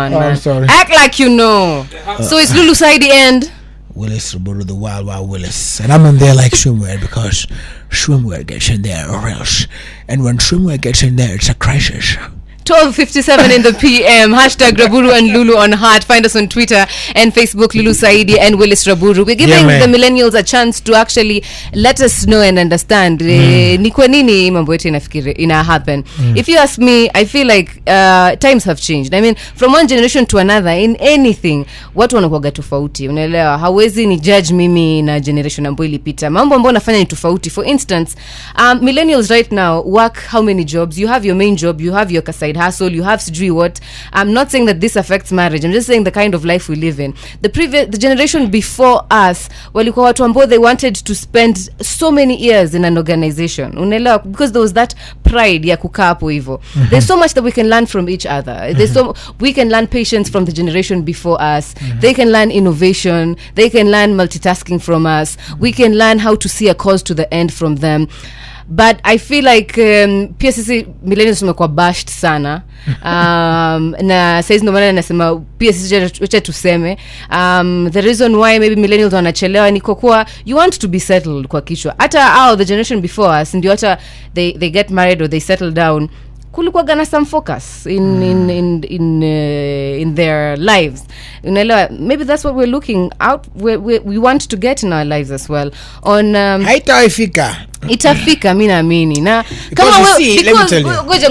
on, man. Sorry. Act like you know. So it's Lulu Saidi and Willis Roberto, the Wild Willis, and I'm in there like swimwear because swimwear gets in there or else, and when swimwear gets in there, it's a crisis. 12:57 in the PM. Hashtag Raburu and Lulu on Heart. Find us on Twitter and Facebook, Lulu Saidi and Willis Raburu. We're giving the millennials a chance to actually let us know and understand ni kwa nini mambo yetu ina happen. If you ask me, I feel like times have changed. I mean, from one generation to another, in anything, watu wanakuwa tofauti. Unaelewa? Hawezi ni judge mimi na generation ambayo ilipita. Mambo ambayo nafanya ni tofauti. For instance, millennials right now work how many jobs? You have your main job, you have your side hustle, you have sijui what. I'm not saying that this affects marriage. I'm just saying the kind of life we live in. The generation before us, walikuwa watu ambao they wanted to spend so many years in an organization. Unaelewa? Because there was that pride ya kukaa hapo hivyo. There's so much that we can learn from each other. We can learn patience from the generation before us. They can learn innovation. They can learn multitasking from us. We can learn how to see a cause to the end from them. But I feel like pia sisi millennials tumekuwa bashed sana. Na saizi ndo maana nasema pia sisi wacha tuseme the reason why maybe millennials wanachelewa ni kwa kuwa you want to be settled kwa kichwa. Hata the generation before us ndio hata they get married or they settle down, kulikuwa gana some focus in their lives. Unaelewa? Maybe that's what we're looking out we want to get in our lives as well. On haitaifika itafika mimi naamini na kama ngoja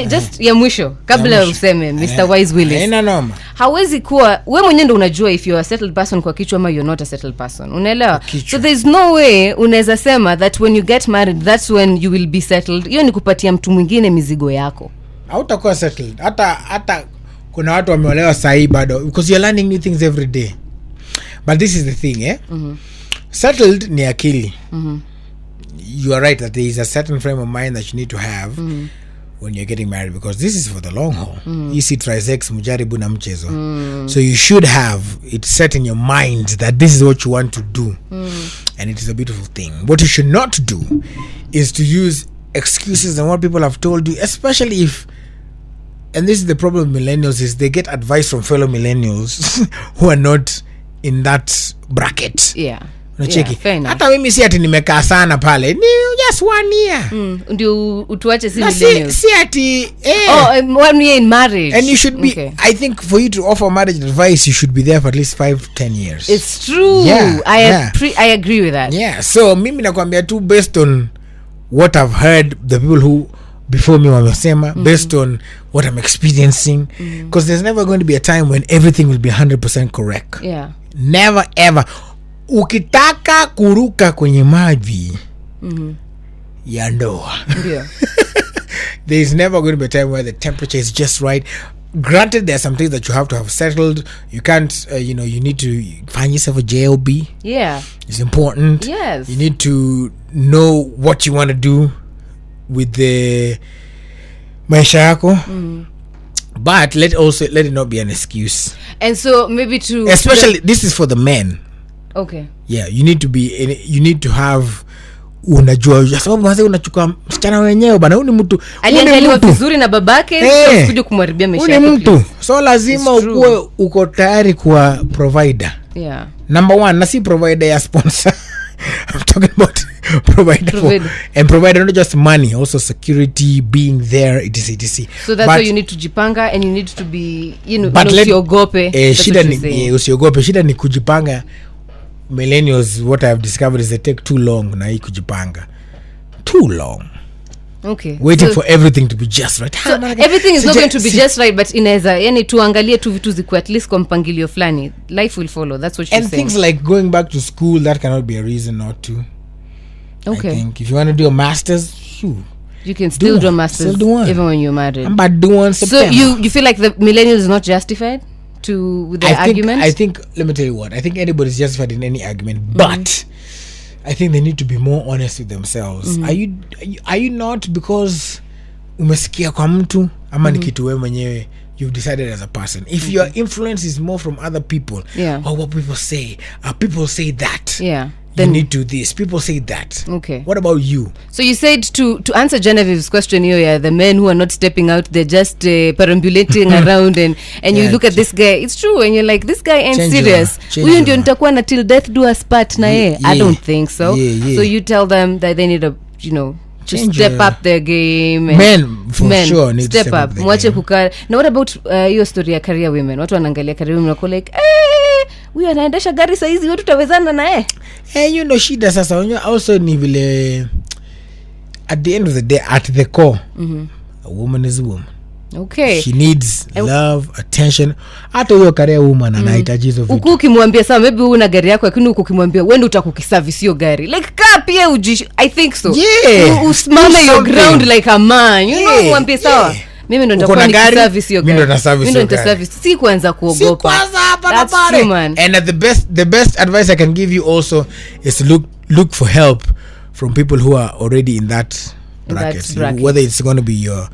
just ya mwisho kabla useme Mr. Wise Willis. Haina noma. Hawezi kuwa wewe mwenyewe ndo unajua if you are a settled person kwa kichwa ama you're not a settled person. Unaelewa? So there's no way unaweza sema that when you get married that's when you will be settled. Hiyo ni kupatia mtu mwingine mizigo yako. Hautakuwa settled. Hata kuna watu wameolewa sahi bado because you're learning new things every day. But this is the thing, settled ni akili. You are right that there is a certain frame of mind that you need to have when you're getting married because this is for the long haul. Easy trisex mujaribu na mchezo. So you should have it set in your mind that this is what you want to do. And it is a beautiful thing. What you should not do is to use excuses and what people have told you, especially if, and this is the problem with millennials, is they get advice from fellow millennials who are not in that bracket. Unacheki. Hata mimi si ati nimekaa sana pale. Ni just 1 year. Ndio utuache si millennials. Si ati 1 year in marriage. And you should be I think for you to offer marriage advice you should be there for at least 5 to 10 years. It's true. I agree with that. Yeah. So mimi nakwambia tu based on what I've heard the people who before me wamesema, based on what I'm experiencing, because there's never going to be a time when everything will be 100% correct. Never ever. Ukitaka kuruka kwenye maji ya ndoa, there is never going to be a time where the temperature is just right. Granted, there are some things that you have to have settled. You can't you need to find yourself a JLB. It's important. You need to know what you want to do with the maisha yako. But let it not be an excuse. And so maybe especially this is for the men. You need to have unajua sababu mzee unachukua msichana wenyewe bana, huyu ni mtu aliangaliwa vizuri na babake kuja kumharibia maisha yake. Mtu so lazima ukue uko tayari kwa provider. Number 1 na si provider ya sponsor. I'm talking about provider. And provider not just money, also security, being there, etc. So that's why you need to jipanga and you need to be usiogope. Shida ni kujipanga. Millennials, what I have discovered is they take too long na hii kujipanga. Too long. Waiting for everything to be just right. So everything is not going to be just right, but inaweza yani tuangalie tu vitu ziko at least kwa mpangilio fulani. Life will follow. That's what you're saying. And things like going back to school, that cannot be a reason not to. I think if you want to do a master's, you can still do a master's even when you're married. I'm about doing September. So you feel like the millennials is not justified with the argument? I think let me tell you what. I think anybody's justified in any argument, but I think they need to be more honest with themselves. Are you not because umesikia kwa mtu ama ni kitu wewe mwenyewe you've decided as a person? If your influence is more from other people or what people say that, you need to this. People say that. Okay. What about you? So you said to answer Genevieve's question here, yeah, the men who are not stepping out, they're just perambulating around and you look at this guy. It's true, and you're like, this guy ain't serious. Huyu ndio nitakuwa na till death do us part na ye. I don't think so. So you tell them that they need to, you know, to step up their game. Men sure need step up. Mwache kukaa. Now what about your story ya career women? Watu wanaangalia career women wako like, huyu anaendesha gari saa hizi, watu tutawezana naye. You know, shida sasa also ni vile at the end of the day, at the core, a woman is a woman. Okay. She needs love, attention. Hata huyo career woman anahitaji hizo vitu. Ukimwambia sawa, maybe una gari yako, lakini ukimwambia wewe ndio utakukiservice hiyo gari. Like kaa pia I think so. Yeah. Usimame your ground like a man. You know, mwambie sawa. Mimi ndo nitakuwa nikiservice hiyo gari. Mimi ndo nitaservice. Si kuanza kuogopa. Si kwanza hapa pale. And the best advice I can give you also is to look for help from people who are already in that bracket. Whether it's going to be your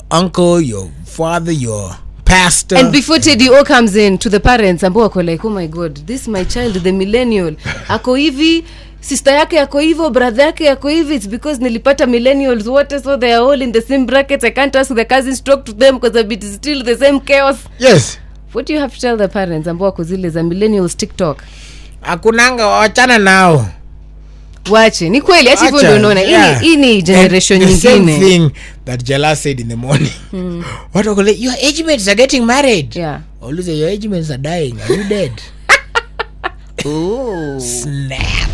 uncle, your father, your pastor. And before Teddy O comes in to the parents, ambao wako like, oh my god, this my child, the millennial, ako hivi, sister yake ako hivyo, brother yake ako hivi, it's because nilipata millennials wote, so they are all in the same bracket. I can't ask the cousins to talk to them because it is still the same chaos. Yes. What do you have to tell the parents ambao wako zile za millennials TikTok? Akunanga wachana nao. Wache, ni kweli, ati hivyo ndio unaona. Hii ni generation nyingine. The same thing that Jala said in the morning. What are like, your age mates are getting married. Yeah. Always say your age mates are dying. Are you dead? Oh. Snap.